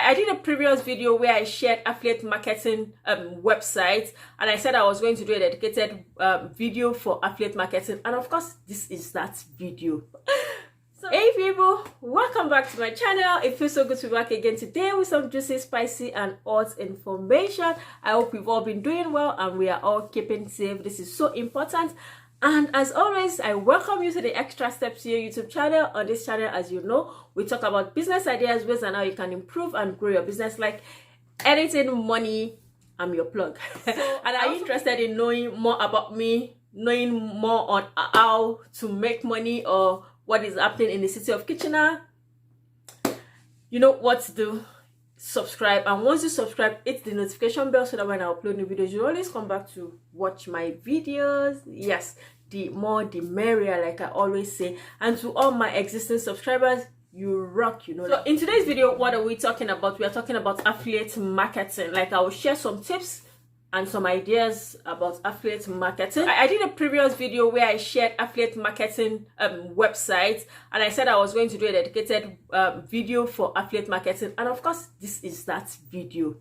I did a previous video where I shared affiliate marketing websites, and I said I was going to do a dedicated video for affiliate marketing, and of course this is that video. So, hey people, welcome back to my channel. It feels so good to be back again today with some juicy, spicy and hot information. I hope we've all been doing well and we are all keeping safe. This is so important. And as always, I welcome you to the ExtraStepsCeo YouTube channel. On this channel, as you know, we talk about business ideas, ways and how you can improve and grow your business, like editing, money. I'm your plug. And are you interested in knowing more about me, knowing more on how to make money or what is happening in the city of Kitchener? You know what to do. Subscribe, and once you subscribe, hit the notification bell so that when I upload new videos, you always come back to watch my videos. Yes, the more the merrier, like I always say. And to all my existing subscribers, you rock, you know. So in today's video, what are we talking about? We are talking about affiliate marketing. Like, I will share some tips and some ideas about affiliate marketing. I did a previous video where I shared affiliate marketing websites, and I said I was going to do a dedicated video for affiliate marketing, and of course this is that video.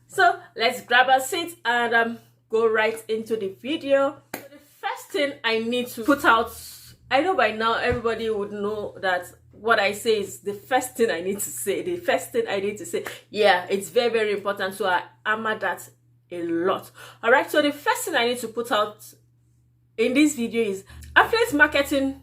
So let's grab a seat and go right into the video. So the first thing I need to put out, I know by now everybody would know that what I say is the first thing I need to say. The first thing I need to say, yeah, it's very, very important. So I hammer that a lot. All right, so the first thing I need to put out in this video is affiliate marketing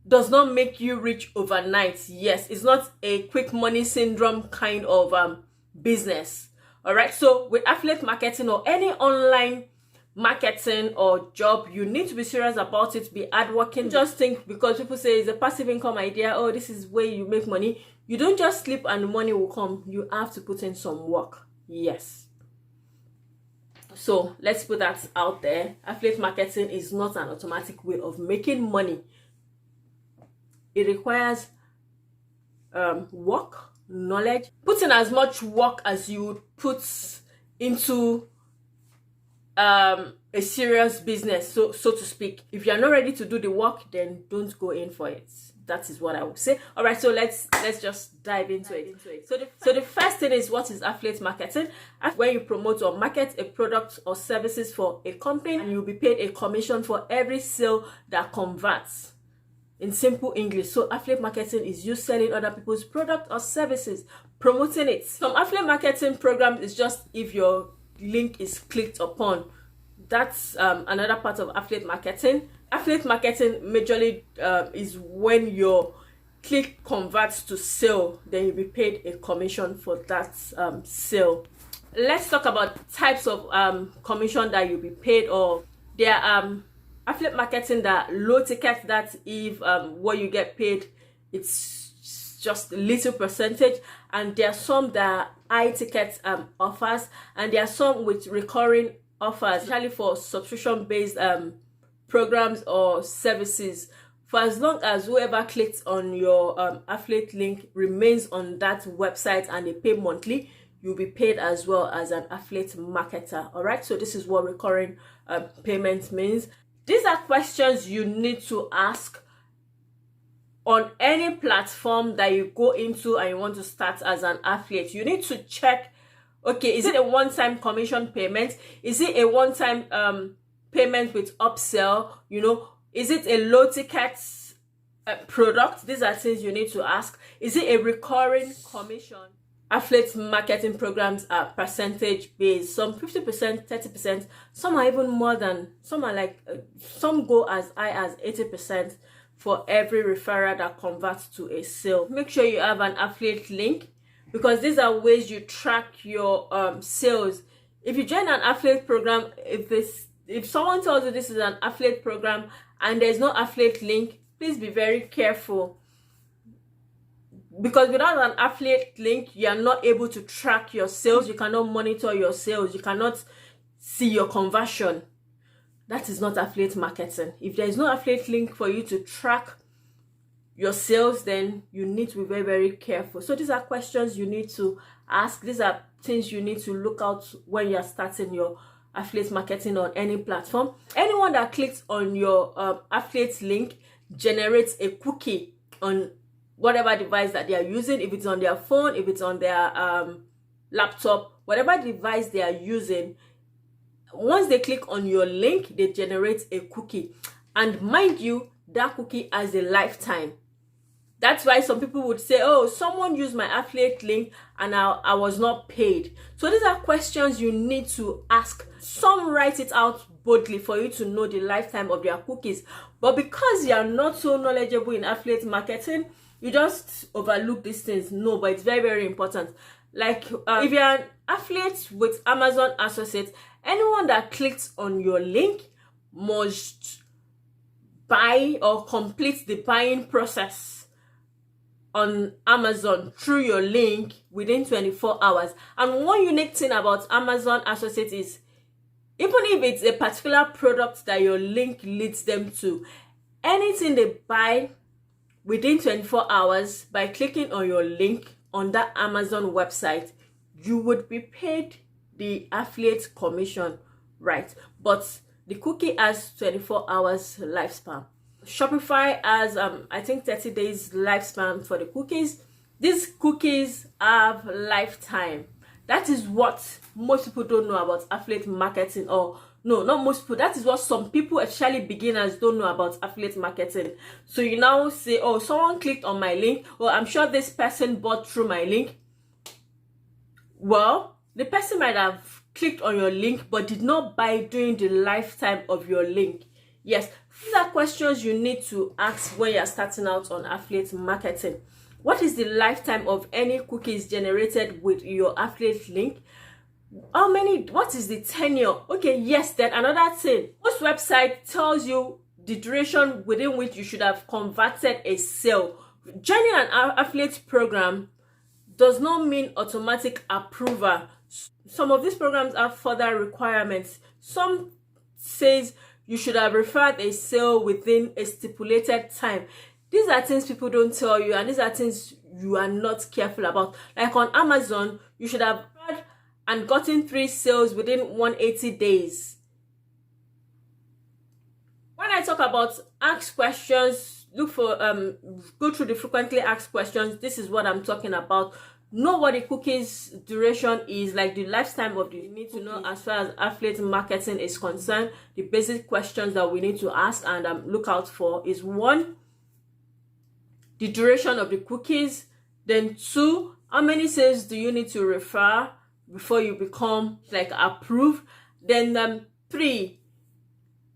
does not make you rich overnight. Yes, it's not a quick money syndrome kind of business. All right, so with affiliate marketing or any online marketing or job, you need to be serious about it, be hardworking. Just think because people say it's a passive income idea, oh, this is where you make money. You don't just sleep and the money will come. You have to put in some work. Yes. So let's put that out there. Affiliate marketing is not an automatic way of making money. It requires work, knowledge. Put in as much work as you would put into a serious business, so to speak. If you're not ready to do the work, then don't go in for it. That is what I would say. All right, so let's just dive into it. So the first thing is, what is affiliate marketing? When you promote or market a product or services for a company, and you'll be paid a commission for every sale that converts. In simple English, so affiliate marketing is you selling other people's product or services, promoting it. Some affiliate marketing programs is just if your link is clicked upon. That's another part of affiliate marketing. Affiliate marketing majorly is when your click converts to sale, then you'll be paid a commission for that sale. Let's talk about types of commission that you'll be paid. Or there are affiliate marketing that low ticket, that if what you get paid, it's just a little percentage, and there are some that are high ticket offers, and there are some with recurring offers, especially for subscription based programs or services. For as long as whoever clicked on your affiliate link remains on that website and they pay monthly, you'll be paid as well as an affiliate marketer. All right, so this is what recurring payment means. These are questions you need to ask on any platform that you go into and you want to start as an affiliate. You need to check, okay, is it a one-time commission payment? Is it a one-time payment with upsell? You know, is it a low ticket product? These are things you need to ask. Is it a recurring commission? Affiliate marketing programs are percentage based. Some 50%, 30%. Some are even more than. Some are like some go as high as 80% for every referral that converts to a sale. Make sure you have an affiliate link, because these are ways you track your sales. If you join an affiliate program, if someone tells you this is an affiliate program and there's no affiliate link, please be very careful, because without an affiliate link, you are not able to track your sales. You cannot monitor your sales. You cannot see your conversion. That is not affiliate marketing. If there is no affiliate link for you to track your sales, then you need to be very, very careful. So these are questions you need to ask. These are things you need to look out when you're starting your affiliate marketing on any platform. Anyone that clicks on your affiliate link generates a cookie on whatever device that they are using, if it's on their phone, if it's on their laptop, whatever device they are using. Once they click on your link, they generate a cookie. And mind you, that cookie has a lifetime. That's why some people would say, oh, someone used my affiliate link and I was not paid. So these are questions you need to ask. Some write it out boldly for you to know the lifetime of their cookies. But because you are not so knowledgeable in affiliate marketing, you just overlook these things. No, but it's very, very important. Like if you're an affiliate with Amazon Associates, anyone that clicks on your link must buy or complete the buying process on Amazon through your link within 24 hours. And one unique thing about Amazon Associates is, even if it's a particular product that your link leads them to, anything they buy within 24 hours by clicking on your link on that Amazon website, you would be paid the affiliate commission, right? But the cookie has 24 hours lifespan. Shopify has I think 30 days lifespan for the cookies. These cookies have lifetime. That is what most people don't know about affiliate marketing. Or no, not most people, that is what some people, especially beginners, don't know about affiliate marketing. So you now say, oh, someone clicked on my link, or I'm sure this person bought through my link. Well, the person might have clicked on your link but did not buy during the lifetime of your link. Yes, these are questions you need to ask when you're starting out on affiliate marketing. What is the lifetime of any cookies generated with your affiliate link? What is the tenure? Okay, yes, then another thing. Most website tells you the duration within which you should have converted a sale. Joining an affiliate program does not mean automatic approval. Some of these programs have further requirements. Some says you should have referred a sale within a stipulated time. These are things people don't tell you, and these are things you are not careful about. Like on Amazon, you should have referred and gotten 3 sales within 180 days. When I talk about ask questions, look for go through the frequently asked questions. This is what I'm talking about. Know what the cookies duration is, like the lifetime of the, you need to know as far as affiliate marketing is concerned. The basic questions that we need to ask and look out for is 1, the duration of the cookies. Then 2, how many sales do you need to refer before you become like approved? Then 3,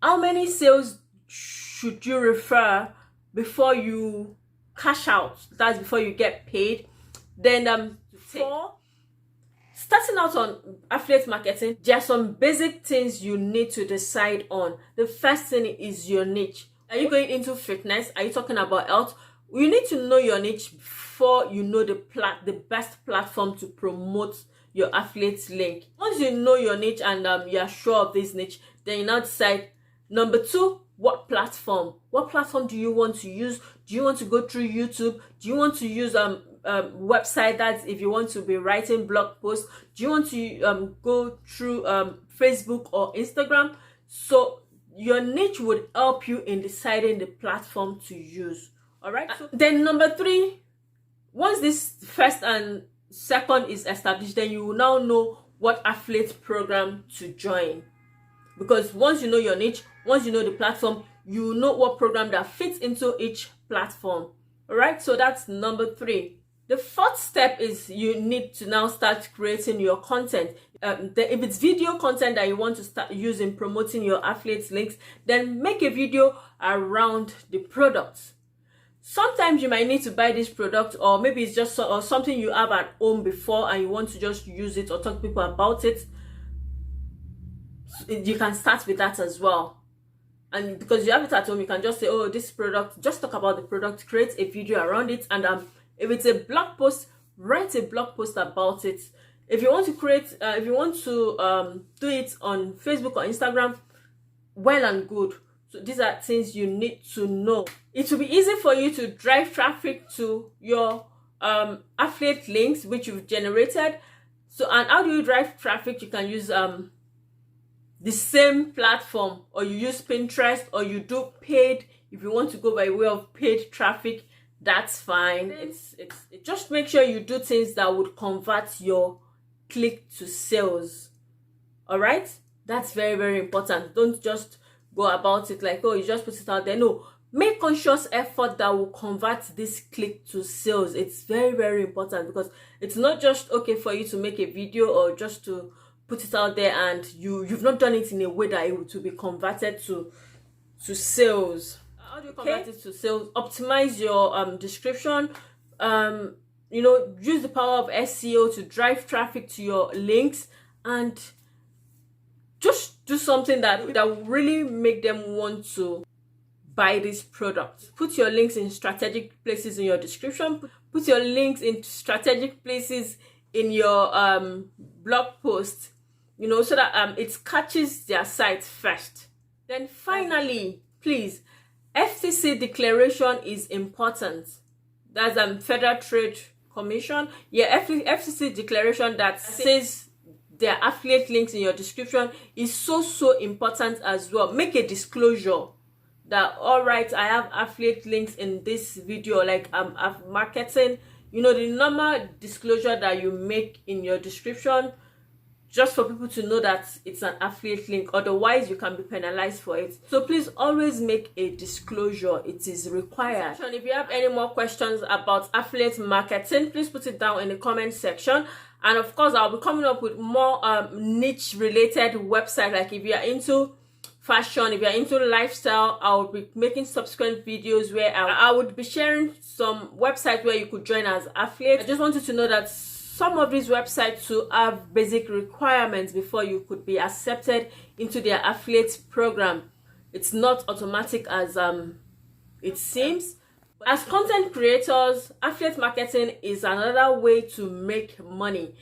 how many sales should you refer before you cash out? That's before you get paid. Then 4, starting out on affiliate marketing, there are some basic things you need to decide on. The first thing is your niche. Are you going into fitness? Are you talking about health? You need to know your niche before you know the best platform to promote your affiliate link. Once you know your niche and you are sure of this niche, then you now decide. Number 2, what platform? What platform do you want to use? Do you want to go through YouTube? Do you want to use website, that's if you want to be writing blog posts? Do you want to go through Facebook or Instagram? So your niche would help you in deciding the platform to use. All right. Then number 3, once this first and second is established, then you will now know what affiliate program to join. Because once you know your niche, once you know the platform, you know what program that fits into each platform. All right. So that's number 3. The 4th step is you need to now start creating your content. If it's video content that you want to start using promoting your affiliate links, then make a video around the product. Sometimes you might need to buy this product, or maybe it's just something you have at home before and you want to just use it or talk to people about it. You can start with that as well. And because you have it at home, you can just say, oh, this product, just talk about the product, create a video around it, and if it's a blog post, write a blog post about it. If you want to create, if you want to do it on Facebook or Instagram, well and good. So these are things you need to know. It will be easy for you to drive traffic to your affiliate links which you've generated. So, and how do you drive traffic? You can use the same platform, or you use Pinterest, or you do paid. If you want to go by way of paid traffic, that's fine. It's just make sure you do things that would convert your click to sales. All right, that's very, very important. Don't just go about it like, oh, you just put it out there. No, make conscious effort that will convert this click to sales. It's very, very important, because it's not just okay for you to make a video or just to put it out there and you've not done it in a way that it will be converted to sales. How do you convert it to sales? Optimize your description. You know, use the power of SEO to drive traffic to your links, and just do something that will really make them want to buy this product. Put your links in strategic places in your description. Put your links in strategic places in your blog post, you know, so that it catches their site first. Then finally, please, FTC declaration is important. That's Federal Trade Commission. Yeah, FTC declaration that says their affiliate links in your description is so important as well. Make a disclosure that, all right, I have affiliate links in this video, like I'm marketing, you know, the normal disclosure that you make in your description, just for people to know that it's an affiliate link. Otherwise, you can be penalized for it. So please always make a disclosure. It is required. If you have any more questions about affiliate marketing, please put it down in the comment section. And of course, I'll be coming up with more niche related websites. Like if you're into fashion, if you're into lifestyle, I'll be making subsequent videos where I would be sharing some websites where you could join as affiliate. I just wanted to know that some of these websites to have basic requirements before you could be accepted into their affiliate program. It's not automatic as it seems. As content creators, affiliate marketing is another way to make money,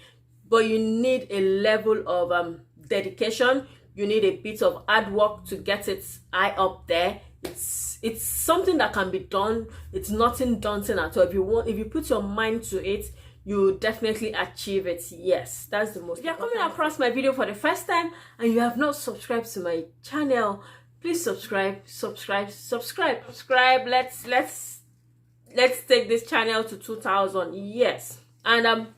but you need a level of dedication. You need a bit of hard work to get it high up there. It's something that can be done. It's nothing daunting at all. If you put your mind to it, you definitely achieve it. Yes, that's the most. If you're coming across my video for the first time and you have not subscribed to my channel, please subscribe. Let's take this channel to 2,000. Yes, and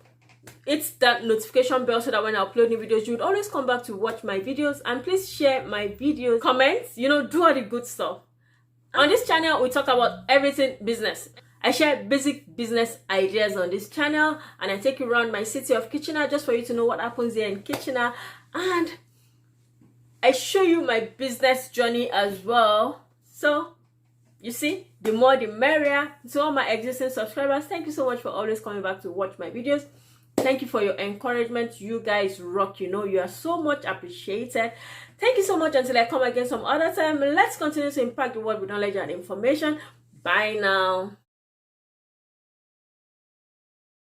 it's that notification bell so that when I upload new videos, you would always come back to watch my videos. And please share my videos, comment, you know, do all the good stuff. On this channel, we talk about everything business. I share basic business ideas on this channel, and I take you around my city of Kitchener just for you to know what happens here in Kitchener, and I show you my business journey as well. So you see, the more the merrier. To all my existing subscribers, thank you so much for always coming back to watch my videos. Thank you for your encouragement. You guys rock. You know, you are so much appreciated. Thank you so much. Until I come again some other time, let's continue to impact the world with knowledge and information. Bye now.